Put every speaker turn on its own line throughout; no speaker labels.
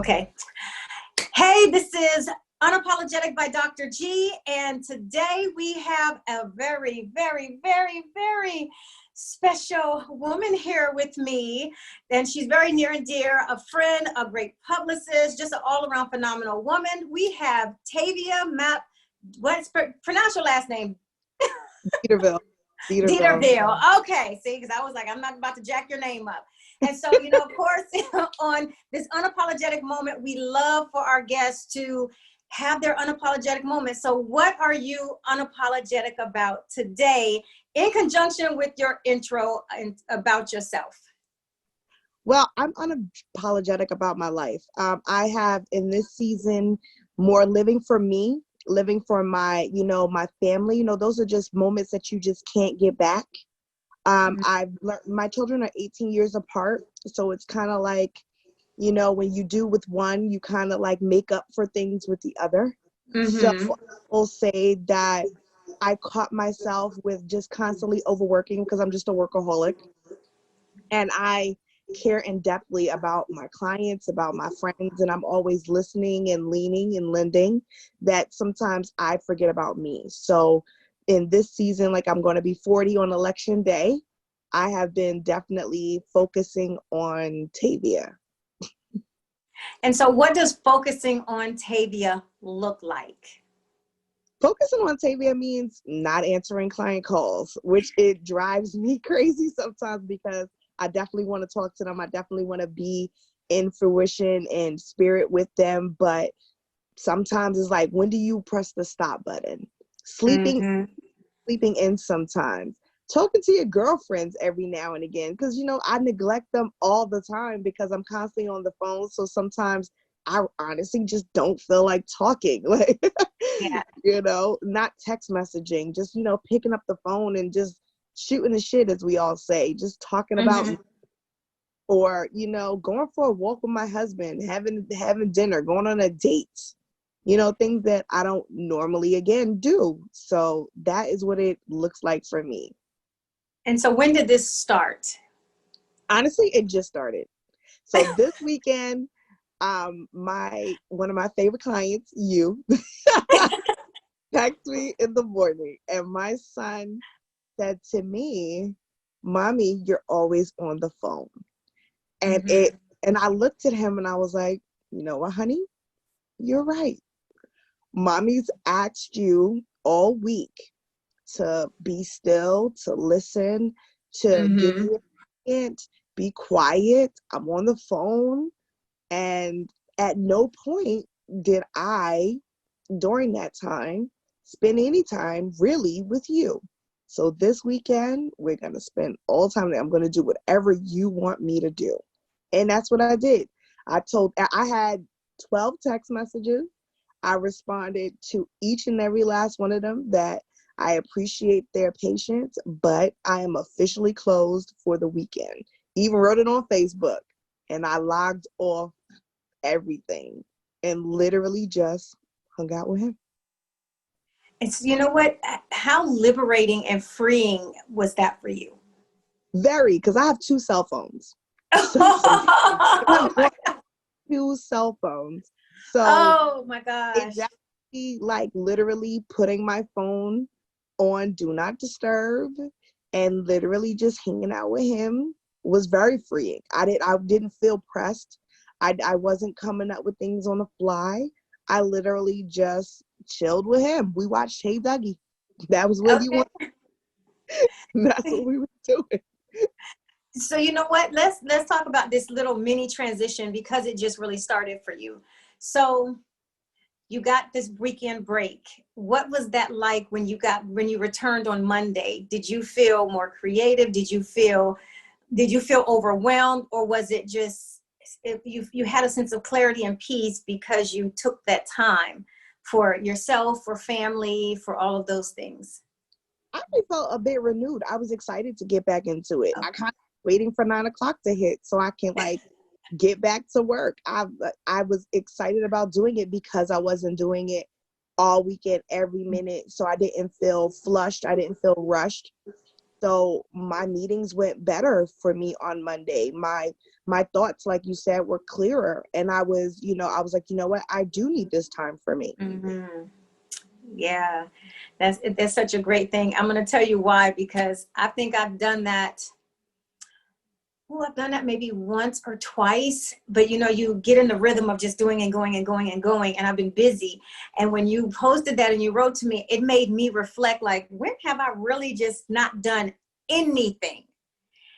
Okay. Hey, this is Unapologetic by DrG, and today we have a very, very, very, very special woman here with me, and she's very near and dear, a friend, a great publicist, just an all-around phenomenal woman. We have Tavia pronounce your last name?
Deterville.
Deterville. Okay, see, because I was like, I'm not about to jack your name up. And so, of course, on this unapologetic moment, we love for our guests to have their unapologetic moment. So what are you unapologetic about today in conjunction with your intro about yourself?
Well, I'm unapologetic about my life. I have in this season more living for me, living for my, my family. Those are just moments that you just can't get back. I've learned my children are 18 years apart. So it's kind of like, when you do with one, you kind of like make up for things with the other. So I'll say that I caught myself with just constantly overworking because I'm just a workaholic. And I care in depthly about my clients, about my friends, and I'm always listening and leaning and lending that sometimes I forget about me. So in this season, like I'm going to be 40 on election day, I have been definitely focusing on Tavia.
And so what does focusing on Tavia look like?
Focusing on Tavia means not answering client calls, which it drives me crazy sometimes because I definitely want to talk to them. I definitely want to be in fruition and spirit with them. But sometimes it's like, when do you press the stop button? Sleeping in sometimes. Talking to your girlfriends every now and again. Because, I neglect them all the time because I'm constantly on the phone. So sometimes I honestly just don't feel like talking. Like,
yeah.
Not text messaging, just, picking up the phone and just shooting the shit, as we all say, just talking about, or, going for a walk with my husband, having dinner, going on a date, things that I don't normally, again, do. So that is what it looks like for me.
And so when did this start?
Honestly, it just started. So this weekend, one of my favorite clients, you, texted me in the morning, and my son said to me, "Mommy, you're always on the phone." And and I looked at him and I was like, "You know what, honey? You're right. Mommy's asked you all week to be still, to listen, to give me a hint, be quiet. I'm on the phone." And at no point did I, during that time, spend any time really with you. So this weekend, we're going to spend all time there. I'm going to do whatever you want me to do. And that's what I did. I had 12 text messages. I responded to each and every last one of them that I appreciate their patience, but I am officially closed for the weekend. Even wrote it on Facebook, and I logged off everything and literally just hung out with him.
It's, what, how liberating and freeing was that for you?
Very, because I have 2 cell phones.
Oh my God.
2 cell phones. So
oh my gosh.
Exactly, like literally putting my phone on do not disturb and literally just hanging out with him was very freeing. I didn't feel pressed. I wasn't coming up with things on the fly. I literally just chilled with him. We watched Hey Dougie. That was what you want. That's what we were doing.
So you know what? Let's talk about this little mini transition because it just really started for you. So you got this weekend break. What was that like when you returned on Monday? Did you feel more creative? Did you feel overwhelmed, or was it just you had a sense of clarity and peace because you took that time for yourself, for family, for all of those things?
I felt a bit renewed. I was excited to get back into it. Okay. I kind of waiting for 9 o'clock to hit so I can get back to work. I was excited about doing it because I wasn't doing it all weekend, every minute. So I didn't feel flushed. I didn't feel rushed. So my meetings went better for me on Monday. My thoughts, like you said, were clearer. And I was, I was like, you know what? I do need this time for me.
Mm-hmm. Yeah, that's such a great thing. I'm going to tell you why, because I think I've done that. Oh, I've done that maybe once or twice, but you get in the rhythm of just doing and going and going and going, and I've been busy. And when you posted that and you wrote to me, it made me reflect, like, when have I really just not done anything?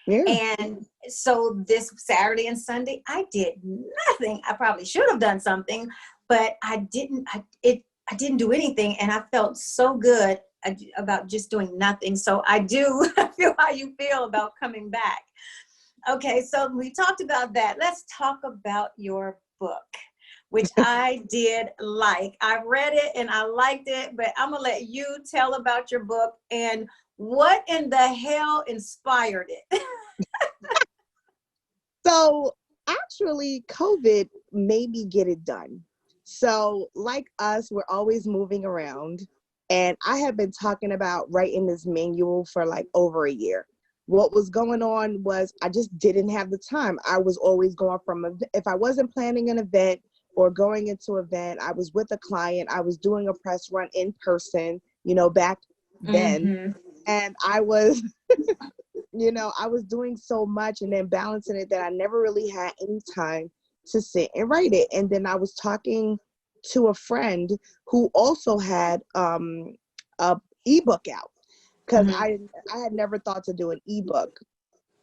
Yeah.
And so this Saturday and Sunday, I did nothing. I probably should have done something, but I didn't. I didn't do anything, and I felt so good about just doing nothing. So I do feel how you feel about coming back. Okay, so we talked about that. Let's talk about your book, which I did like. I read it and I liked it, but I'm going to let you tell about your book and what in the hell inspired it.
So actually, COVID made me get it done. So like us, we're always moving around. And I had been talking about writing this manual for like over a year. What was going on was I just didn't have the time. I was always going if I wasn't planning an event or going into an event, I was with a client, I was doing a press run in person, back then.
Mm-hmm.
And I was, I was doing so much and then balancing it that I never really had any time to sit and write it. And then I was talking to a friend who also had a ebook out, because
Mm-hmm.
I had never thought to do an ebook.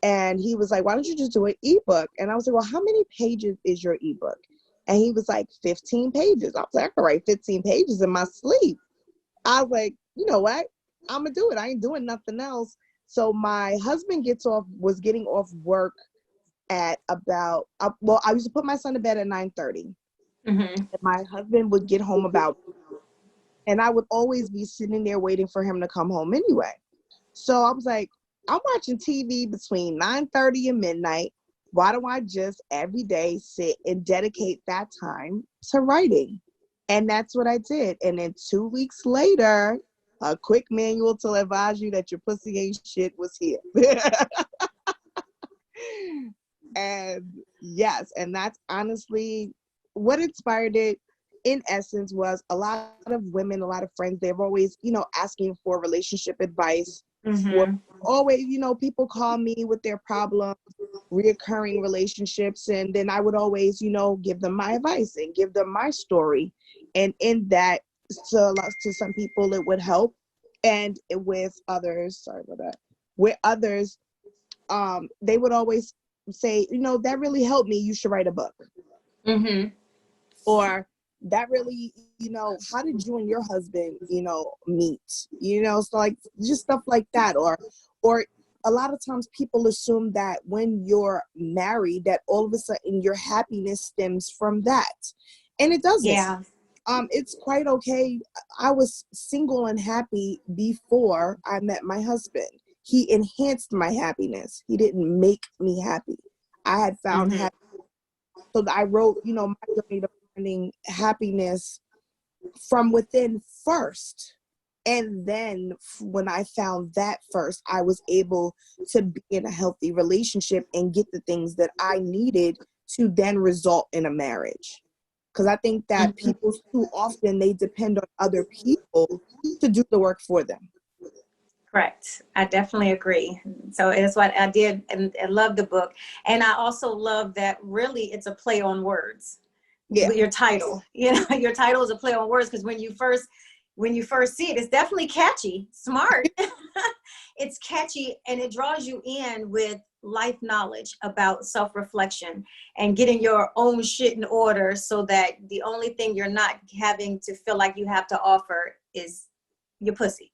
And he was like, why don't you just do an ebook? And I was like, well, how many pages is your ebook? And he was like, 15 pages. I was like, I can write 15 pages in my sleep. I was like, you know what? I'm going to do it. I ain't doing nothing else. So my husband was getting off work at about, I used to put my son to bed at 9:30.
Mm-hmm.
And my husband would get home and I would always be sitting there waiting for him to come home anyway. So I was like, I'm watching TV between 9:30 and midnight. Why don't I just every day sit and dedicate that time to writing? And that's what I did. And then 2 weeks later, a quick manual to advise you that your pussy ain't shit was here. And yes, and that's honestly what inspired it. In essence, was a lot of women, a lot of friends, they're always, asking for relationship advice, or
Mm-hmm.
always, people call me with their problems, reoccurring relationships, and then I would always, give them my advice and give them my story. And in that, to some people it would help, and with others, sorry about that, with others, they would always say, that really helped me, you should write a book.
Mm-hmm.
Or that really, how did you and your husband, meet? So like just stuff like that. Or a lot of times people assume that when you're married, that all of a sudden your happiness stems from that. And it doesn't.
Yeah.
It's quite okay. I was single and happy before I met my husband. He enhanced my happiness. He didn't make me happy. I had found
Mm-hmm.
happiness. So I wrote, my journey to finding happiness from within first. And then when I found that first, I was able to be in a healthy relationship and get the things that I needed to then result in a marriage. Because I think that
Mm-hmm.
people too often, they depend on other people to do the work for them.
Correct. I definitely agree. So it's what I did, and I love the book. And I also love that really it's a play on words.
Yeah.
Your title, your title is a play on words, because when you first see it, it's definitely catchy, smart. It's catchy, and it draws you in with life knowledge about self-reflection and getting your own shit in order, so that the only thing you're not having to feel like you have to offer is your pussy.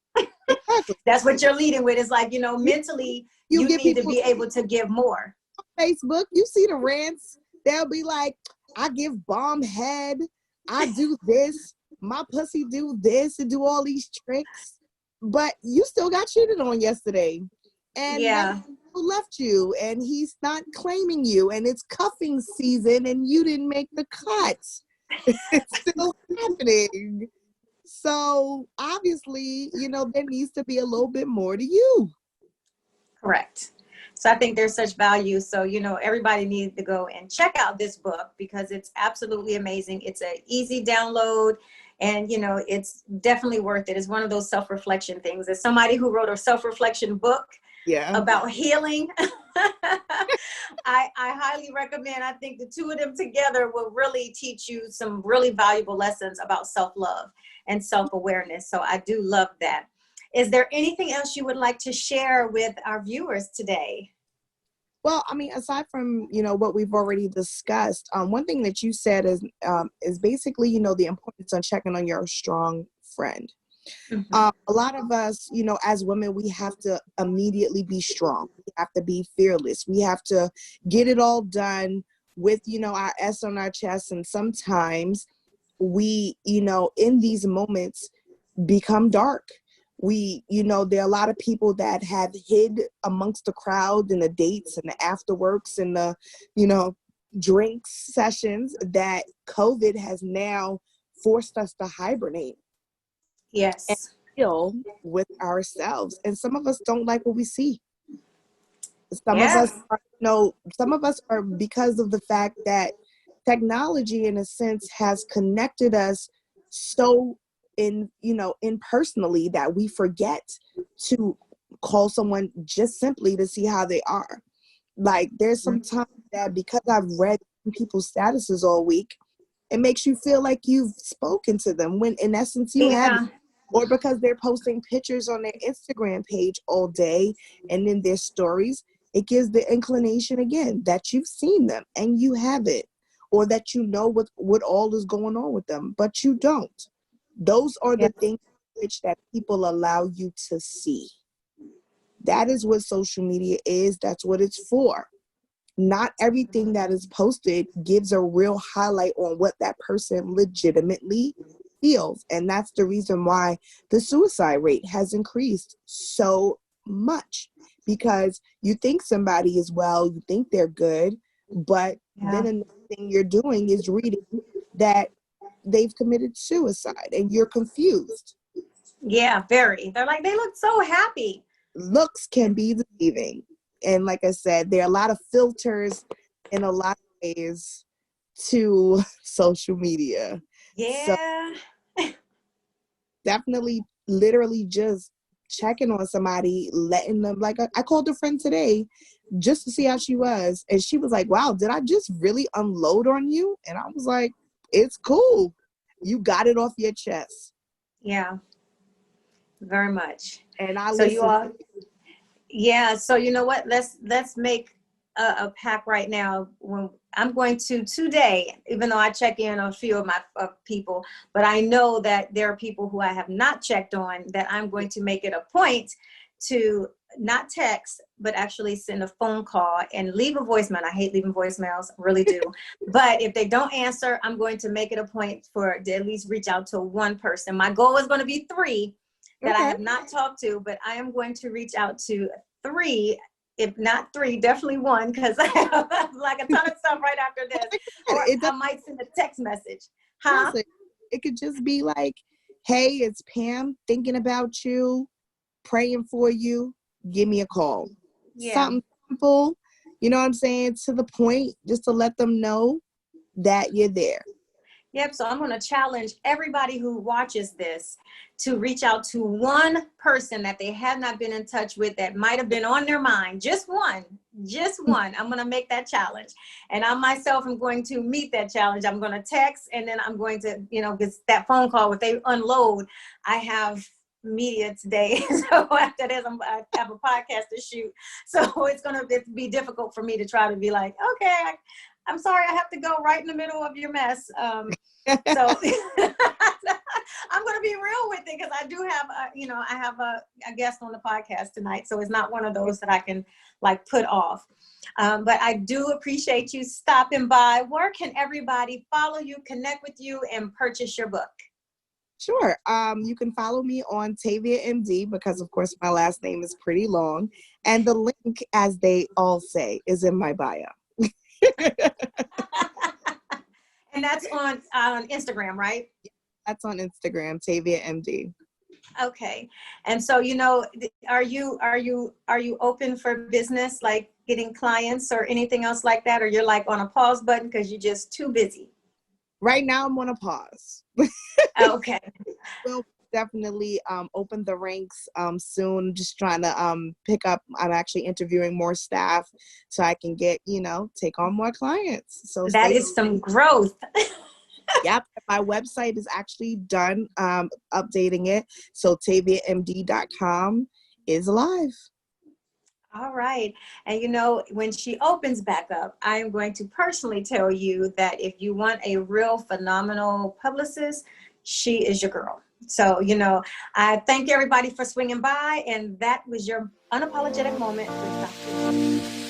Exactly.
That's what you're leading with. It's like, mentally
You
you
get
need to
people
be able to give more.
on Facebook, you see the rants, they'll be like, I give bomb head, I do this, my pussy do this and do all these tricks, but you still got cheated on yesterday, and that
Yeah.
left you, and he's not claiming you, and it's cuffing season, and you didn't make the cut. It's still happening. So obviously, there needs to be a little bit more to you.
Correct. So I think there's such value. So, everybody needs to go and check out this book because it's absolutely amazing. It's an easy download and, it's definitely worth it. It's one of those self-reflection things. As somebody who wrote a self-reflection book
Yeah.
about healing, I highly recommend. I think the two of them together will really teach you some really valuable lessons about self-love and self-awareness. So I do love that. Is there anything else you would like to share with our viewers today?
Well, I mean, aside from, what we've already discussed, one thing that you said is basically, the importance on checking on your strong friend.
Mm-hmm.
A lot of us, as women, we have to immediately be strong. We have to be fearless. We have to get it all done with, our S on our chest. And sometimes we, in these moments become dark. There are a lot of people that have hid amongst the crowd and the dates and the afterworks and the, drinks sessions that COVID has now forced us to hibernate and
Yes.
deal with ourselves. And some of us don't like what we see. Some of
Yeah.
us are, some of us are because of the fact that technology, in a sense, has connected us so impersonally that we forget to call someone just simply to see how they are. Like there's some time that because I've read people's statuses all week, it makes you feel like you've spoken to them when in essence you haven't.
Yeah.
Or because they're posting pictures on their Instagram page all day and in their stories, it gives the inclination again that you've seen them and you haven't, or that you know what all is going on with them, but you don't. Those are
Yeah.
the things which that people allow you to see. That is what social media is. That's what it's for. Not everything that is posted gives a real highlight on what that person legitimately feels. And that's the reason why the suicide rate has increased so much, because you think somebody is well, you think they're good, but then
Yeah.
another thing you're doing is reading that they've committed suicide and you're confused.
Yeah. Very. They're like, they look so happy.
Looks can be deceiving. And like I said, there are a lot of filters in a lot of ways to social media. So
Yeah.
definitely, literally just checking on somebody, letting them, like I called a friend today just to see how she was. And she was like, wow, did I just really unload on you? And I was like, it's cool. You got it off your chest.
Yeah. Very much.
And I
So you
listened.
all, yeah. So you know what? Let's make a pact right now. When I'm going to today, even though I check in on a few of my people, but I know that there are people who I have not checked on. That I'm going to make it a point to not text, but actually send a phone call and leave a voicemail. I hate leaving voicemails, really do. But if they don't answer, I'm going to make it a point for to at least reach out to one person. My goal is going to be 3 that I
Okay.
have not talked to, but I am going to reach out to 3, if not 3, definitely 1, because I have like a ton of stuff right after this. Or
It
I
doesn't
might send a text message. Huh?
it could just be like, hey, it's Pam thinking about you, praying for you, give me a call.
Yeah.
Something simple, you know what I'm saying, to the point, just to let them know that you're there.
Yep. So I'm going to challenge everybody who watches this to reach out to one person that they have not been in touch with that might have been on their mind. Just one. Just one. I'm going to make that challenge. And I myself am going to meet that challenge. I'm going to text and then I'm going to, get that phone call. If they unload, I have media today. So after this, I have a podcast to shoot. So it's going to be difficult for me to try to be like, okay, I'm sorry, I have to go right in the middle of your mess. So I'm going to be real with it because I do have, I have a guest on the podcast tonight. So it's not one of those that I can like put off. But I do appreciate you stopping by. Where can everybody follow you, connect with you, and purchase your book?
Sure. You can follow me on Tavia MD because, of course, my last name is pretty long. And the link, as they all say, is in my bio.
And that's on Instagram, right?
That's on Instagram, Tavia MD.
Okay. And so, you know, are you open for business, like getting clients or anything else like that? Or you're like on a pause button because you're just too busy?
Right now, I'm on a pause.
Okay.
Will definitely open the ranks soon. Just trying to pick up. I'm actually interviewing more staff so I can get, take on more clients. So
That
stay
is some
tuned.
growth.
Yep, my website is actually done updating it. So taviamd.com is live.
All right. And you know, when she opens back up, I am going to personally tell you that if you want a real phenomenal publicist, she is your girl. So, you know, I thank everybody for swinging by, and that was your unapologetic moment with Dr.